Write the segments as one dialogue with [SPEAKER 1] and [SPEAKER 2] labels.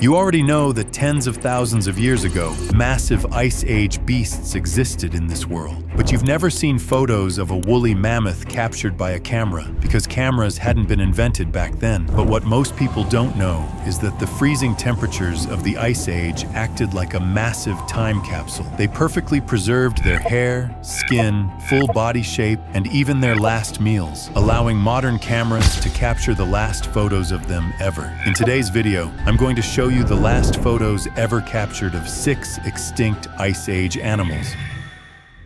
[SPEAKER 1] You already know that tens of thousands of years ago, massive Ice Age beasts existed in this world. But you've never seen photos of a woolly mammoth captured by a camera, because cameras hadn't been invented back then. But what most people don't know is that the freezing temperatures of the Ice Age acted like a massive time capsule. They perfectly preserved their hair, skin, full body shape, and even their last meals, allowing modern cameras to capture the last photos of them ever. In today's video, I'm going to show you the last photos ever captured of 6 extinct Ice Age animals.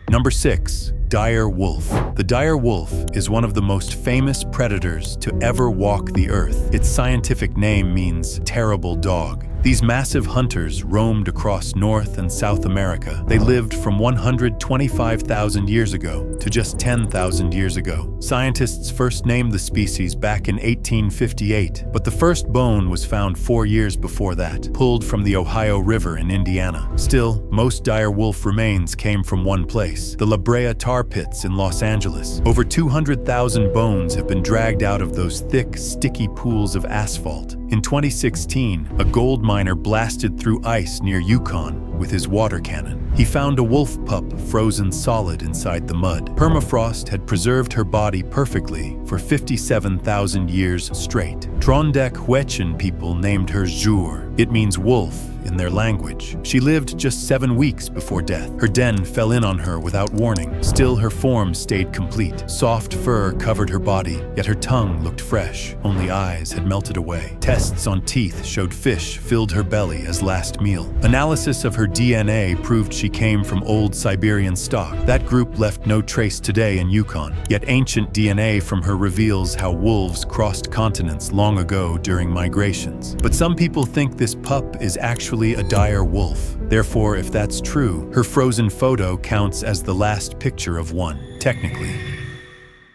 [SPEAKER 1] Number 6. Dire wolf. The dire wolf is one of the most famous predators to ever walk the earth. Its scientific name means terrible dog. These massive hunters roamed across North and South America. They lived from 125,000 years ago to just 10,000 years ago. Scientists first named the species back in 1858, but the first bone was found 4 years before that, pulled from the Ohio River in Indiana. Still, most dire wolf remains came from one place, the La Brea tar pits in Los Angeles. Over 200,000 bones have been dragged out of those thick, sticky pools of asphalt. In 2016, a gold miner blasted through ice near Yukon with his water cannon. He found a wolf pup frozen solid inside the mud. Permafrost had preserved her body perfectly for 57,000 years straight. Trondheim people named her Jour. It means wolf in their language. She lived just 7 weeks before death. Her den fell in on her without warning. Still, her form stayed complete. Soft fur covered her body, yet her tongue looked fresh. Only eyes had melted away. Tests on teeth showed fish filled her belly as last meal. Analysis of her DNA proved she came from old Siberian stock. That group left no trace today in Yukon. Yet ancient DNA from her reveals how wolves crossed continents long ago during migrations. But some people think this pup is actually a dire wolf. Therefore, if that's true, her frozen photo counts as the last picture of one, technically.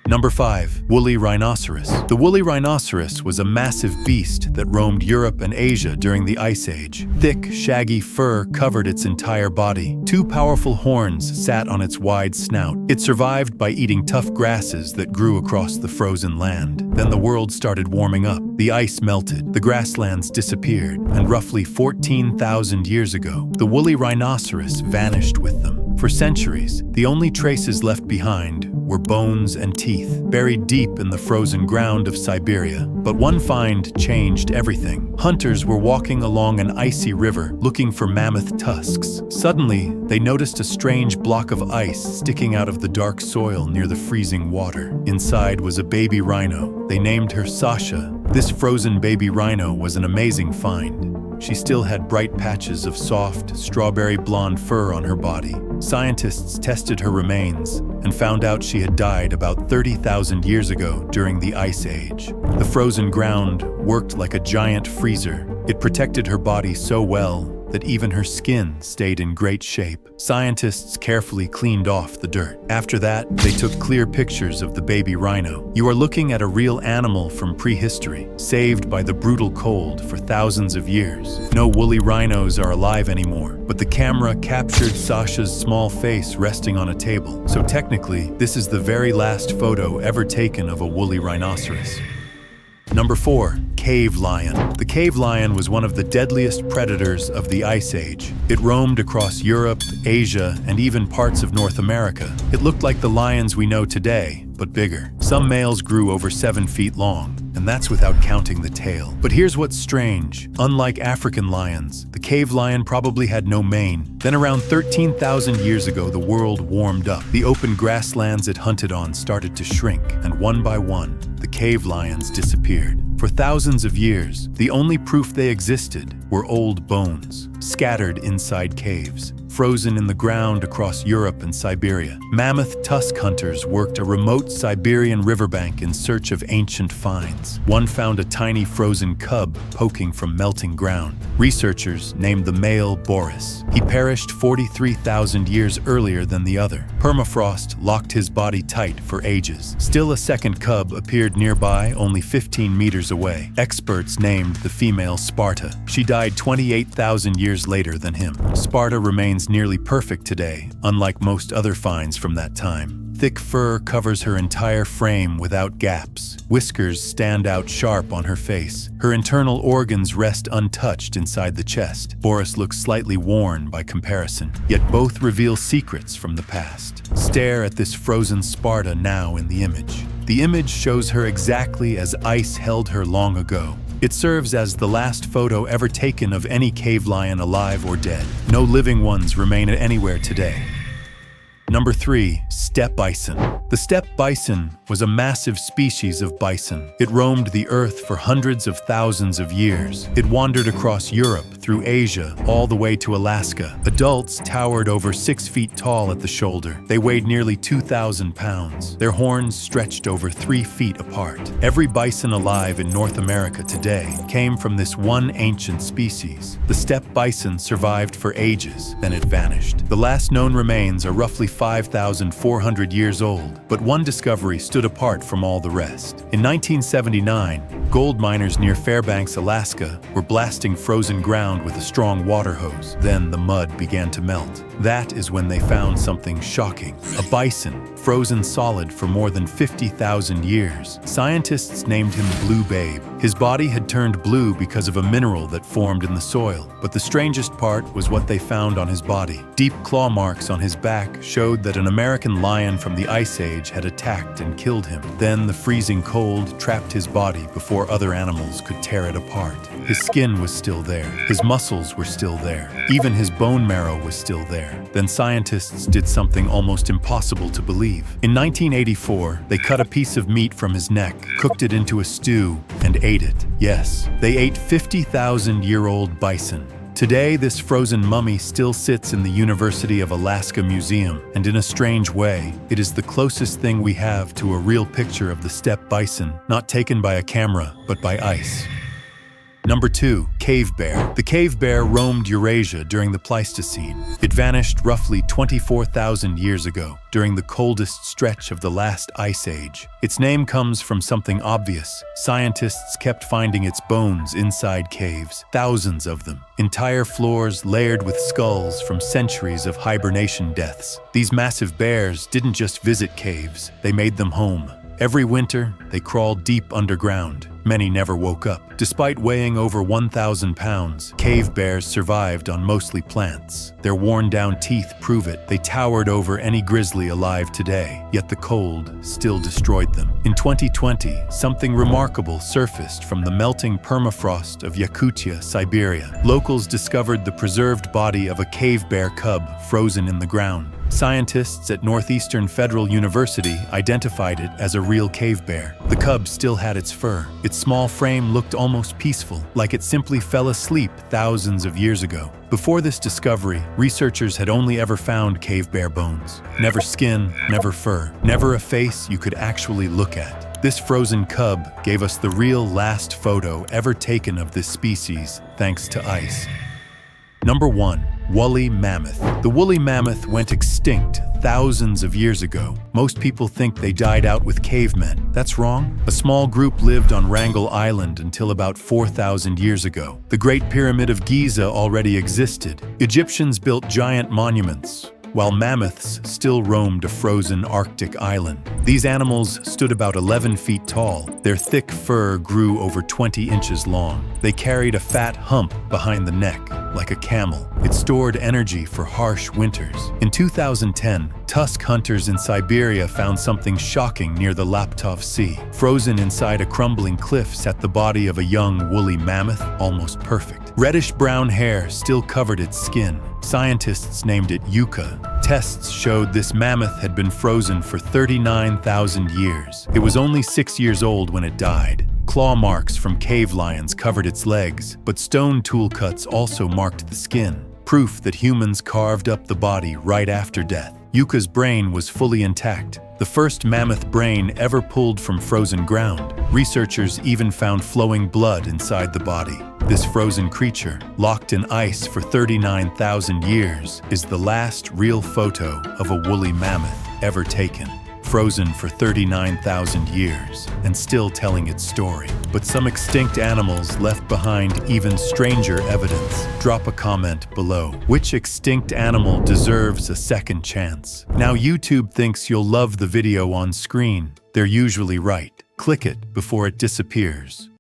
[SPEAKER 1] Number 5. Woolly rhinoceros. The woolly rhinoceros was a massive beast that roamed Europe and Asia during the Ice Age. Thick, shaggy fur covered its entire body. 2 powerful horns sat on its wide snout. It survived by eating tough grasses that grew across the frozen land. Then the world started warming up. The ice melted, the grasslands disappeared, and roughly 14,000 years ago, the woolly rhinoceros vanished with them. For centuries, the only traces left behind were bones and teeth, buried deep in the frozen ground of Siberia. But one find changed everything. Hunters were walking along an icy river looking for mammoth tusks. Suddenly, they noticed a strange block of ice sticking out of the dark soil near the freezing water. Inside was a baby rhino. They named her Sasha. This frozen baby rhino was an amazing find. She still had bright patches of soft, strawberry blonde fur on her body. Scientists tested her remains and found out she had died about 30,000 years ago during the Ice Age. The frozen ground worked like a giant freezer. It protected her body so well that even her skin stayed in great shape. Scientists carefully cleaned off the dirt. After that, they took clear pictures of the baby rhino. You are looking at a real animal from prehistory, saved by the brutal cold for thousands of years. No woolly rhinos are alive anymore, but the camera captured Sasha's small face resting on a table. So technically, this is the very last photo ever taken of a woolly rhinoceros. Number 4. Cave lion. The cave lion was one of the deadliest predators of the Ice Age. It roamed across Europe, Asia, and even parts of North America. It looked like the lions we know today, but bigger. Some males grew over 7 feet long, and that's without counting the tail. But here's what's strange. Unlike African lions, the cave lion probably had no mane. Then around 13,000 years ago, the world warmed up. The open grasslands it hunted on started to shrink, and one by one, the cave lions disappeared. For thousands of years, the only proof they existed were old bones, scattered inside caves, frozen in the ground across Europe and Siberia. Mammoth tusk hunters worked a remote Siberian riverbank in search of ancient finds. One found a tiny frozen cub poking from melting ground. Researchers named the male Boris. He perished 43,000 years earlier than the other. Permafrost locked his body tight for ages. Still, a second cub appeared nearby, only 15 meters away. Experts named the female Sparta. She died 28,000 years later than him. Sparta remains nearly perfect today, unlike most other finds from that time. Thick fur covers her entire frame without gaps. Whiskers stand out sharp on her face. Her internal organs rest untouched inside the chest. Boris looks slightly worn by comparison, yet both reveal secrets from the past. Stare at this frozen Sparta now in the image. The image shows her exactly as ice held her long ago. It serves as the last photo ever taken of any cave lion alive or dead. No living ones remain anywhere today. Number 3. Steppe bison. The steppe bison was a massive species of bison. It roamed the earth for hundreds of thousands of years. It wandered across Europe, through Asia, all the way to Alaska. Adults towered over 6 feet tall at the shoulder. They weighed nearly 2,000 pounds. Their horns stretched over 3 feet apart. Every bison alive in North America today came from this one ancient species. The steppe bison survived for ages, then it vanished. The last known remains are roughly 5,400 years old, but one discovery stood apart from all the rest. In 1979, gold miners near Fairbanks, Alaska, were blasting frozen ground with a strong water hose. Then the mud began to melt. That is when they found something shocking. A bison, frozen solid for more than 50,000 years. Scientists named him Blue Babe. His body had turned blue because of a mineral that formed in the soil. But the strangest part was what they found on his body. Deep claw marks on his back showed that an American lion from the Ice Age had attacked and killed him. Then the freezing cold trapped his body before other animals could tear it apart. His skin was still there. His muscles were still there. Even his bone marrow was still there. Then scientists did something almost impossible to believe. In 1984, they cut a piece of meat from his neck, cooked it into a stew, and ate it. Yes, they ate 50,000-year-old bison. Today, this frozen mummy still sits in the University of Alaska Museum, and in a strange way, it is the closest thing we have to a real picture of the steppe bison, not taken by a camera, but by ice. Number 2. Cave bear. The cave bear roamed Eurasia during the Pleistocene. It vanished roughly 24,000 years ago, during the coldest stretch of the last ice age. Its name comes from something obvious. Scientists kept finding its bones inside caves, thousands of them. Entire floors layered with skulls from centuries of hibernation deaths. These massive bears didn't just visit caves, they made them home. Every winter, they crawled deep underground. Many never woke up. Despite weighing over 1,000 pounds, cave bears survived on mostly plants. Their worn-down teeth prove it. They towered over any grizzly alive today, yet the cold still destroyed them. In 2020, something remarkable surfaced from the melting permafrost of Yakutia, Siberia. Locals discovered the preserved body of a cave bear cub frozen in the ground. Scientists at Northeastern Federal University identified it as a real cave bear. The cub still had its fur. Its small frame looked almost peaceful, like it simply fell asleep thousands of years ago. Before this discovery, researchers had only ever found cave bear bones. Never skin, never fur, never a face you could actually look at. This frozen cub gave us the real last photo ever taken of this species, thanks to ice. Number 1. Woolly mammoth. The woolly mammoth went extinct thousands of years ago. Most people think they died out with cavemen. That's wrong. A small group lived on Wrangel Island until about 4,000 years ago. The Great Pyramid of Giza already existed. Egyptians built giant monuments, while mammoths still roamed a frozen Arctic island. These animals stood about 11 feet tall. Their thick fur grew over 20 inches long. They carried a fat hump behind the neck, like a camel. It stored energy for harsh winters. In 2010, tusk hunters in Siberia found something shocking near the Laptov Sea. Frozen inside a crumbling cliff sat the body of a young woolly mammoth, almost perfect. Reddish-brown hair still covered its skin. Scientists named it Yucca. Tests showed this mammoth had been frozen for 39,000 years. It was only 6 years old when it died. Claw marks from cave lions covered its legs, but stone tool cuts also marked the skin, proof that humans carved up the body right after death. Yucca's brain was fully intact, the first mammoth brain ever pulled from frozen ground. Researchers even found flowing blood inside the body. This frozen creature, locked in ice for 39,000 years, is the last real photo of a woolly mammoth ever taken. frozen for 39,000 years and still telling its story. But some extinct animals left behind even stranger evidence. Drop a comment below. Which extinct animal deserves a second chance? Now YouTube thinks you'll love the video on screen. They're usually right. Click it before it disappears.